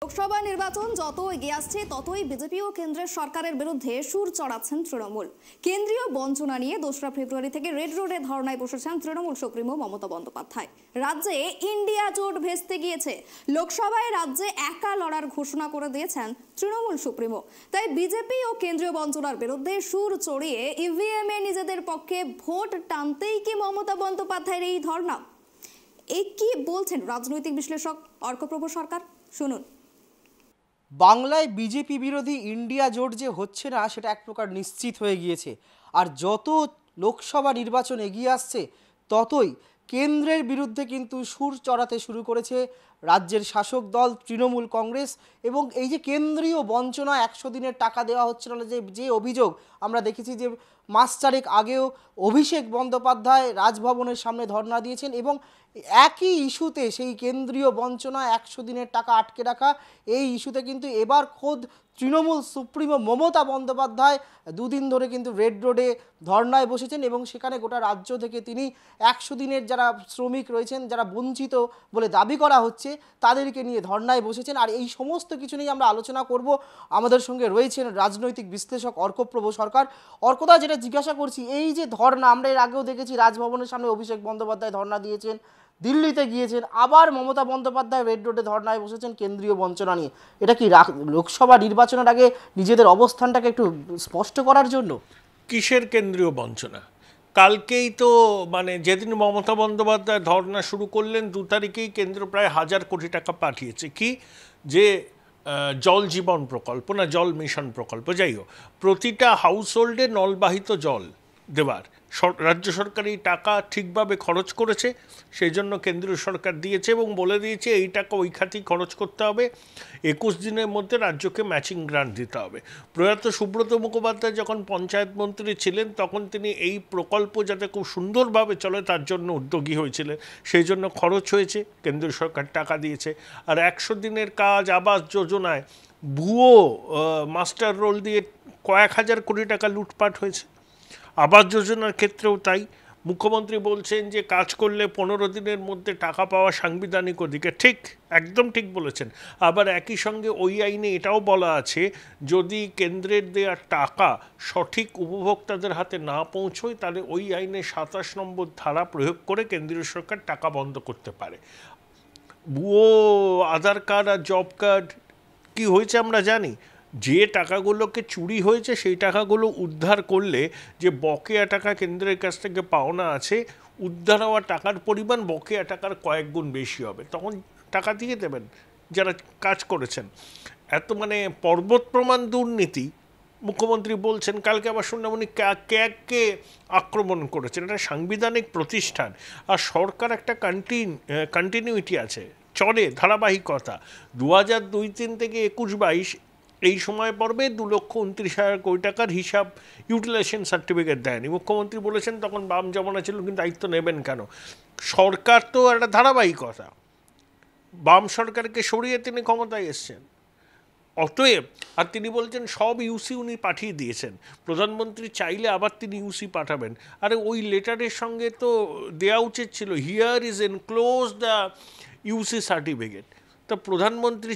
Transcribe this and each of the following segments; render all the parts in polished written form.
লোকসভা নির্বাচন যত এগিয়ে আসছে ততই বিজেপি ও কেন্দ্রের সরকারের বিরুদ্ধে সুর চড়াচ্ছেন তৃণমূল। কেন্দ্রীয় বঞ্চনা নিয়ে 2রা ফেব্রুয়ারি থেকে রেড রোডে ধর্নায় বসেছেন তৃণমূল সুপ্রিমো মমতা বন্দ্যোপাধ্যায়। রাজ্যে ইন্ডিয়া জোট ভেস্তে গিয়েছে, লোকসভায় রাজ্যে একা লড়ার ঘোষণা করে দিয়েছেন তৃণমূল সুপ্রিমো। তাই বিজেপি ও কেন্দ্রীয় বঞ্চনার বিরুদ্ধে সুর চড়িয়ে ইভিএম এ নিজেদের পক্ষে ভোট টানতেই কি মমতা বন্দ্যোপাধ্যায়ের এই ধর্না? এই কি বলছেন রাজনৈতিক বিশ্লেষক অর্কপ্রভ সরকার, শুনুন। বাংলায় বিজেপি বিরোধী ইন্ডিয়া জোট যে হচ্ছে না সেটা এক প্রকার নিশ্চিত হয়ে গিয়েছে। আর যত লোকসভা নির্বাচন এগিয়ে আসছে ততই কেন্দ্রের বিরুদ্ধে কিন্তু সুর চড়াতে শুরু করেছে রাজ্যের শাসক দল তৃণমূল কংগ্রেস। এবং এই যে কেন্দ্রীয় বঞ্চনা, 100 দিনের টাকা দেওয়া হচ্ছে না যে অভিযোগ আমরা দেখেছি, যে মাস চারেক আগেও অভিষেক বন্দ্যোপাধ্যায় রাজভবনের সামনে ধর্ণা দিয়েছেন এবং একই ইস্যুতে, সেই কেন্দ্রীয় বঞ্চনা, 100 দিনের টাকা আটকে রাখা, এই ইস্যুতে কিন্তু এবার খোদ তৃণমূল সুপ্রিমো মমতা বন্দ্যোপাধ্যায় দুদিন ধরে কিন্তু রেড রোডে ধর্নায় বসেছেন এবং সেখানে গোটা রাজ্য থেকে তিনি 100 দিনের যারা শ্রমিক রয়েছেন, যারা বঞ্চিত বলে দাবি করা হচ্ছে, তাদেরকে নিয়ে ধর্নায় বসেছেন। আর এই সমস্ত কিছু নিয়ে আমরা আলোচনা করব। আমাদের সঙ্গে রয়েছেন রাজনৈতিক বিশ্লেষক অর্কপ্রভ সরকার। অর্কদা, যেটা জিজ্ঞাসা করছি, এই যে ধর্না, আমরা এর আগেও দেখেছি রাজভবনের সামনে অভিষেক বন্দ্যোপাধ্যায় ধর্না দিয়েছেন, দিল্লিতে গিয়েছেন, আবার মমতা বন্দ্যোপাধ্যায় রেড রোডে ধর্নায় বসেছেন কেন্দ্রীয় বঞ্চনা নিয়ে। এটা কি লোকসভা নির্বাচনের আগে নিজেদের অবস্থানটাকে একটু স্পষ্ট করার জন্য? কিসের কেন্দ্রীয় বঞ্চনা? কালকেই তো যেদিন মমতা বন্দ্যোপাধ্যায় ধর্না শুরু করলেন 2 তারিখেই কেন্দ্র প্রায় 1000 কোটি টাকা পাঠিয়েছে। কি যে জল জীবন প্রকল্প না জল মিশন প্রকল্প, যাই হোক, প্রতিটা হাউসহোল্ডে নলবাহিত জল দেওয়ার রাজ্য সরকার এই টাকা ঠিকভাবে খরচ করেছে, সেই জন্য কেন্দ্রীয় সরকার দিয়েছে এবং বলে দিয়েছে এই টাকা ওই খাতেই খরচ করতে হবে, 21 দিনের মধ্যে রাজ্যকে ম্যাচিং গ্রান্ট দিতে হবে। প্রয়াত সুব্রত মুখোপাধ্যায় যখন পঞ্চায়েত মন্ত্রী ছিলেন তখন তিনি এই প্রকল্প যাতে খুব সুন্দরভাবে চলে তার জন্য উদ্যোগী হয়েছিলেন, সেই জন্য খরচ হয়েছে, কেন্দ্রীয় সরকার টাকা দিয়েছে। আর 100 দিনের কাজ, আবাস যোজনায় ভুয়ো মাস্টার রোল দিয়ে কয়েক হাজার কোটি টাকা লুটপাট হয়েছে। আবাস যোজনার ক্ষেত্রেও তাই। মুখ্যমন্ত্রী বলছেন যে কাজ করলে 15 দিনের মধ্যে টাকা পাওয়া সাংবিধানিক অধিকার। ঠিক, একদম ঠিক বলেছেন। আবার একই সঙ্গে ওই আইনে এটাও বলা আছে, যদি কেন্দ্রের দেওয়া টাকা সঠিক উপভোক্তাদের হাতে না পৌঁছয় তাহলে ওই আইনে 27 নম্বর ধারা প্রয়োগ করে কেন্দ্রীয় সরকার টাকা বন্ধ করতে পারে। ভুয়ো আধার কার্ড আর জব কার্ড কি হয়েছে আমরা জানি। যে টাকাগুলোকে চুরি হয়েছে সেই টাকাগুলো উদ্ধার করলে যে বকেয়া টাকা কেন্দ্রের কাছ থেকে পাওনা আছে, উদ্ধার হওয়া টাকার পরিমাণ বকেয়া টাকার কয়েক গুণ বেশি হবে, তখন টাকা দিয়ে দেবেন যারা কাজ করেছেন। এত পর্বত প্রমাণ দুর্নীতি মুখ্যমন্ত্রী বলছেন। কালকে আবার শুনলাম উনি ক্যাগকে আক্রমণ করেছেন। এটা সাংবিধানিক প্রতিষ্ঠান আর সরকার একটা কন্টিনিউইটি আছে, চলে ধারাবাহিকতা। 2002-03 থেকে 21-22 এই সময় পর্বে 2,29,000 কোটি টাকার হিসাব ইউটিলাইজেশন সার্টিফিকেট দেয়নি। মুখ্যমন্ত্রী বলেছেন তখন বাম জমানা ছিল, কিন্তু দায়িত্ব নেবেন কেন? সরকার তো একটা ধারাবাহিকতা, বাম সরকারকে সরিয়ে তিনি ক্ষমতায় এসছেন, অতএব। আর তিনি বলছেন সব ইউসি উনি পাঠিয়ে দিয়েছেন, প্রধানমন্ত্রী চাইলে আবার তিনি ইউসি পাঠাবেন। আরে ওই লেটারের সঙ্গে তো দেওয়া উচিত ছিল, here is enclose the UC certificate. তা প্রধানমন্ত্রী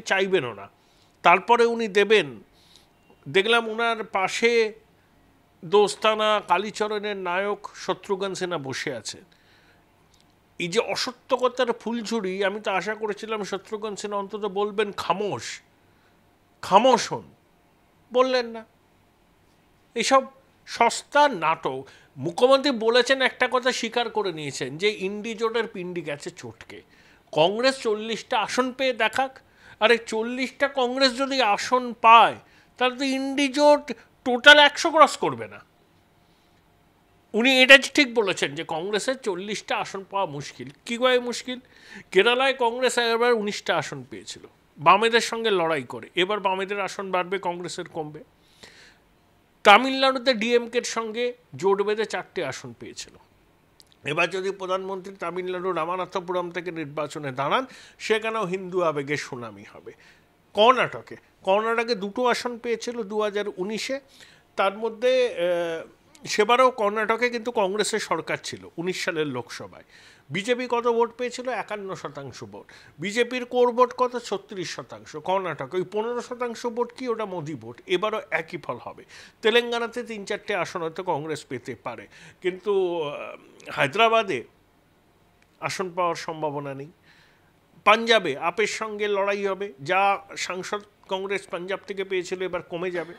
চাইবেনও না, তারপরে উনি দেবেন। দেখলাম ওনার পাশে দোস্তানা কালীচরণের নায়ক শত্রুঘ্ন সিনহা বসে আছে। এই যে অসত্যকতার ফুলঝুরি, আমি তো আশা করেছিলাম শত্রুঘ্ন সিনহা অন্তত বলবেন খামোশ হন, বললেন না। এসব সস্তা নাটক। মুখ্যমন্ত্রী বলেছেন, একটা কথা স্বীকার করে নিয়েছেন যে ইন্ডি জোটের পিন্ডি গেছে চটকে। কংগ্রেস 40টা আসন পেয়ে দেখাক। আরে 40টা কংগ্রেস যদি আসন পায় তাহলে তো ইন্ডি জোট টোটাল 100 ক্রস করবে না। উনি এটা ঠিক বলেছেন যে কংগ্রেসের 40টা আসন পাওয়া মুশকিল। কী করে মুশকিল? কেরালায় কংগ্রেস এবার 19টা আসন পেয়েছিল বামেদের সঙ্গে লড়াই করে, এবার বামেদের আসন বাড়বে, কংগ্রেসের কমবে। তামিলনাড়ুতে ডিএমকের সঙ্গে জোট বেঁধে 4টে আসন পেয়েছিল। এবার যদি প্রধানমন্ত্রী তামিলনাড়ু রামানাথপুরম থেকে নির্বাচনে দাঁড়ান, সেখানেও হিন্দু আবেগে সুনামি হবে। কর্ণাটকে 2টো আসন পেয়েছিল 2019-এ, তার মধ্যে সেবারও কর্ণাটকে কিন্তু কংগ্রেসের সরকার ছিল 19 সালের লোকসভায়। বিজেপি কত ভোট পেয়েছিল? 51% ভোট। বিজেপির কোর ভোট কত? 36%। কর্ণাটক ওই 15% ভোট কি, ওটা মোদি ভোট। এবারও একই ফল হবে। তেলেঙ্গানাতে 3-4টে আসন হয়তো কংগ্রেস পেতে পারে, কিন্তু হায়দ্রাবাদে আসন পাওয়ার সম্ভাবনা নেই। পাঞ্জাবে আপের সঙ্গে লড়াই হবে, যা সাংসদ কংগ্রেস পাঞ্জাব থেকে পেয়েছিল এবার কমে যাবে,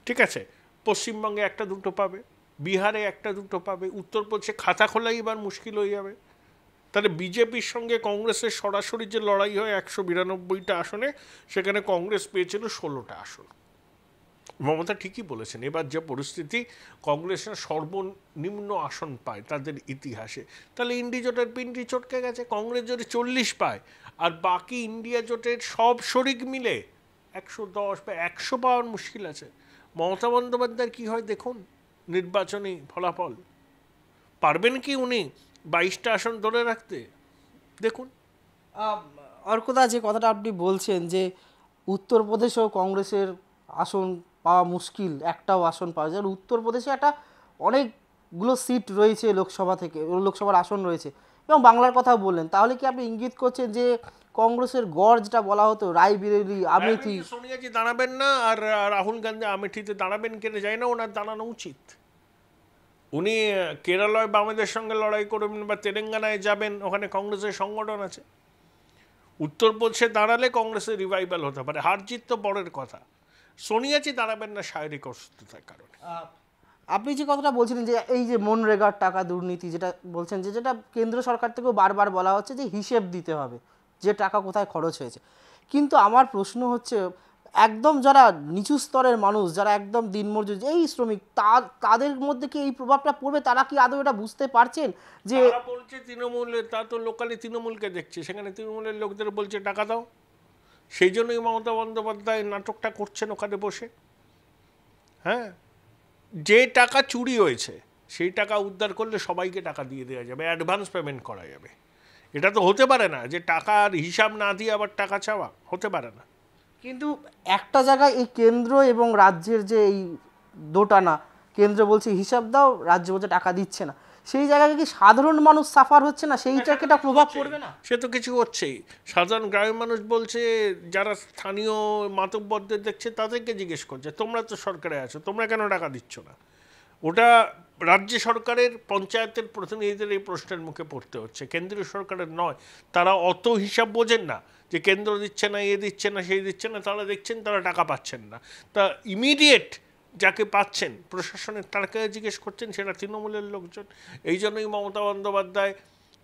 ঠিক আছে। পশ্চিমবঙ্গে 1-2 পাবে, বিহারে 1-2 পাবে, উত্তরপ্রদেশে খাতা খোলাই এবার মুশকিল হয়ে যাবে। তাহলে বিজেপির সঙ্গে কংগ্রেসের সরাসরি যে লড়াই হয় 192টা আসনে, সেখানে কংগ্রেস পেয়েছিল 16টা আসন। মমতা ঠিকই বলেছেন, এবার যে পরিস্থিতি, কংগ্রেসের সর্বনিম্ন আসন পায় তাদের ইতিহাসে, তাহলে ইন্ডি জোটের পিন্ডি চটকে গেছে। কংগ্রেস যদি 40 পায় আর বাকি ইন্ডিয়া জোটের সব শরিক মিলে 110 বা 100 পাওয়ার মুশকিল আছে। মমতা বন্দ্যোপাধ্যায়ের কী হয় দেখুন নির্বাচনী ফলাফল, পারবেন কি উনি 22টা আসন ধরে রাখতে? দেখুন। অর্কদা, যে কথাটা আপনি বলছেন যে উত্তরপ্রদেশেও কংগ্রেসের আসন পাওয়া মুশকিল, একটাও আসন পাওয়া যায়, উত্তরপ্রদেশে একটা অনেকগুলো সিট রয়েছে লোকসভার আসন রয়েছে, এবং বাংলার কথাও বললেন, তাহলে কি আপনি ইঙ্গিত করছেন যে কংগ্রেসের গড় যেটা বলা হতো রায়বেরেলি, আমেথি, সোনিয়াজি দাঁড়াবেন না, আর রাহুল গান্ধী আমেঠিতে দাঁড়াবেন কিনা যায় না, ওনার দাঁড়ানো উচিত। উনি কেরালায় বামেদের সঙ্গে লড়াই করবেন বা তেলেঙ্গানায় যাবেন, ওখানে কংগ্রেসের সংগঠন আছে। উত্তরপ্রদেশে দাঁড়ালে কংগ্রেসের রিভাইভাল হতে পারে, হার জিত তো পরের কথা। সোনিয়াজি দাঁড়াবেন না শারীরিক অসুস্থতার কারণে। আপনি যে কথাটা বলছিলেন যে এই যে মনরেগার টাকা দুর্নীতি, যেটা বলছেন যে যেটা কেন্দ্র সরকার থেকেও বারবার বলা হচ্ছে যে হিসেব দিতে হবে যে টাকা কোথায় খরচ হয়েছে, কিন্তু আমার প্রশ্ন হচ্ছে একদম যারা নিচু স্তরের মানুষ, যারা একদম দিনমজুর, এই শ্রমিক, তাদের মধ্যে কি এই প্রভাবটা পড়বে? তারা কি আদৌ এটা বুঝতে পারছেন যে বলছে তৃণমূলের, তা তো লোকালি তৃণমূলকে দেখছে, সেখানে তৃণমূলের লোকদের বলছে টাকা দাও। সেই জন্যই মমতা বন্দ্যোপাধ্যায় নাটকটা করছেন ওখানে বসে। হ্যাঁ, যে টাকা চুরি হয়েছে সেই টাকা উদ্ধার করলে সবাইকে টাকা দিয়ে দেওয়া যাবে, অ্যাডভান্স পেমেন্ট করা যাবে। এটা তো হতে পারে না যে টাকার হিসাব না দিয়ে আবার টাকা চাওয়া, হতে পারে না। কিন্তু একটা জায়গায় এই কেন্দ্র এবং রাজ্যের যে এই দোটানা, কেন্দ্র বলছে হিসাব দাও, রাজ্য বলছে টাকা দিচ্ছে না, সেই জায়গায় কি সাধারণ মানুষ সাফার হচ্ছে না? সেইটাকে একটা প্রভাব পড়বে না? সে তো কিছু হচ্ছেই। সাধারণ গ্রামের মানুষ বলছে, যারা স্থানীয় মাতব্বরদের দেখছে তাদেরকে জিজ্ঞেস করছে, তোমরা তো সরকারে আছো, তোমরা কেন টাকা দিচ্ছ না? ওটা রাজ্য সরকারের পঞ্চায়েতের প্রতিনিধিদের এই প্রশ্নের মুখে পড়তে হচ্ছে, কেন্দ্রীয় সরকারের নয়। তারা অত হিসাব বোঝেন না যে কেন্দ্র দিচ্ছে না, এ দিচ্ছে না, সেই দিচ্ছে না। তারা দেখছেন তারা টাকা পাচ্ছেন না, তা ইমিডিয়েট যাকে পাচ্ছেন প্রশাসনের তারকে জিজ্ঞেস করছেন, সেটা তৃণমূলের লোকজন। এই জন্যই মমতা বন্দ্যোপাধ্যায়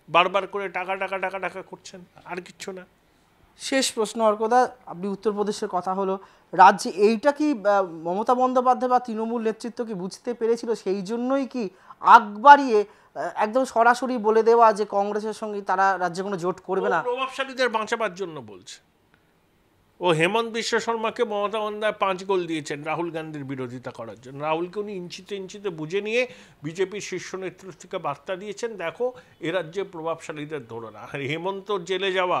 বারবার করে টাকা টাকা টাকা টাকা করছেন, আর কিচ্ছু না। শেষ প্রশ্ন অর্কদা, আপনি উত্তরপ্রদেশের কথা হলো, রাজ্যে এইটা কি মমতা বন্দ্যোপাধ্যায় বা তৃণমূল নেতৃত্ব কি বুঝতে পেরেছিল? সেই জন্যই কি আগ বাড়িয়ে একদম সরাসরি বলে দেওয়া যে কংগ্রেসের সঙ্গে তারা রাজ্যে কোনো জোট করবে না? প্রভাবশালীদের বাঁচাবার জন্য বলছে। ও হেমন্ত বিশ্ব শর্মাকে মমতা বন্দ্যোপাধ্যায় 5 গোল দিয়েছেন রাহুল গান্ধীর বিরোধিতা করার জন্য। রাহুলকে উনি ইঞ্চিতে ইঞ্চিতে বুঝে নিয়ে বিজেপির শীর্ষ নেতৃত্বকে বার্তা দিয়েছেন, দেখো এ রাজ্যে প্রভাবশালীদের ধরো না। আর হেমন্তর জেলে যাওয়া,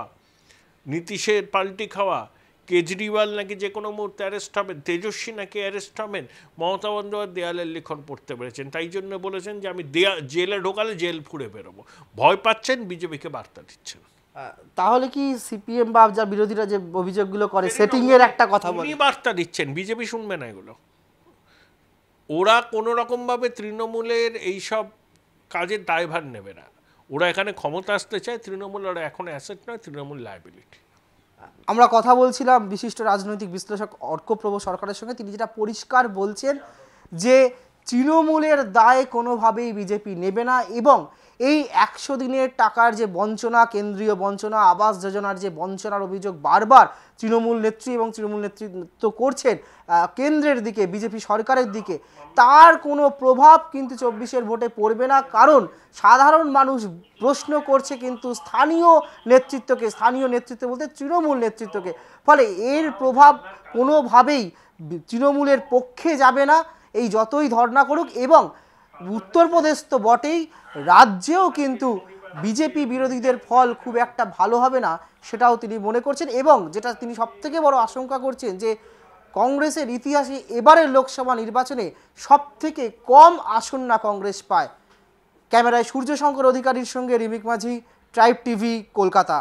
নীতিশের পাল্টি খাওয়া, কেজরিওয়াল নাকি যে কোনো মুহূর্তে অ্যারেস্ট হবেন, তেজস্বী নাকি অ্যারেস্ট হবেন, মমতা বন্দ্যোপাধ্যায় দেয়ালের লিখন পড়তে পেরেছেন। তাই জন্য বলেছেন যে আমি জেলে ঢোকালে জেল ফুঁড়ে বেরোবো। ভয় পাচ্ছেন, বিজেপিকে বার্তা দিচ্ছেন। তাহলে কি সিপিএম বা যা বিরোধীরা যে অভিযোগগুলো করে সেটিং এর একটা কথা বলে, উনি বার্তা দিচ্ছেন, বিজেপি শুনবে না এগুলো। ওরা কোনো রকমভাবে তৃণমূলের এইসব কাজের দায়ভার নেবে না। ওরা এখানে ক্ষমতা আসতে চায়, তৃণমূল ওরা এখন অ্যাসেট নয়, তৃণমূল লায়াবিলিটি। আমরা কথা বলছিলাম বিশিষ্ট রাজনৈতিক বিশ্লেষক অর্কপ্রভ সরকারের সঙ্গে। তিনি যেটা পরিষ্কার বলছেন যে তৃণমূলের দায় কোনোভাবেই বিজেপি নেবে না, এবং এই 100 দিনের টাকার যে বঞ্চনা, কেন্দ্রীয় বঞ্চনা, আবাস যোজনার যে বঞ্চনার অভিযোগ বারবার তৃণমূল নেত্রী এবং তৃণমূল নেতৃত্ব করছেন কেন্দ্রের দিকে, বিজেপি সরকারের দিকে, তার কোনো প্রভাব কিন্তু 24-এর ভোটে পড়বে না। কারণ সাধারণ মানুষ প্রশ্ন করছে কিন্তু স্থানীয় নেতৃত্ব বলতে তৃণমূল নেতৃত্বকে, ফলে এর প্রভাব কোনোভাবেই তৃণমূলের পক্ষে যাবে না, এই যতই ধর্ণা করুক। এবং উত্তরপ্রদেশ তো বটেই, রাজ্যেও কিন্তু বিজেপি বিরোধীদের ফল খুব একটা ভালো হবে না, সেটাও তিনি মনে করছেন। এবং যেটা তিনি সবথেকে বড় আশঙ্কা করছেন যে কংগ্রেসের ইতিহাসে এবারের লোকসভা নির্বাচনে সবথেকে কম আসন না কংগ্রেস পায়। ক্যামেরায় সূর্যশঙ্কর অধিকারীর সঙ্গে রিমিক মাঝি, ট্রাইব টিভি, কলকাতা।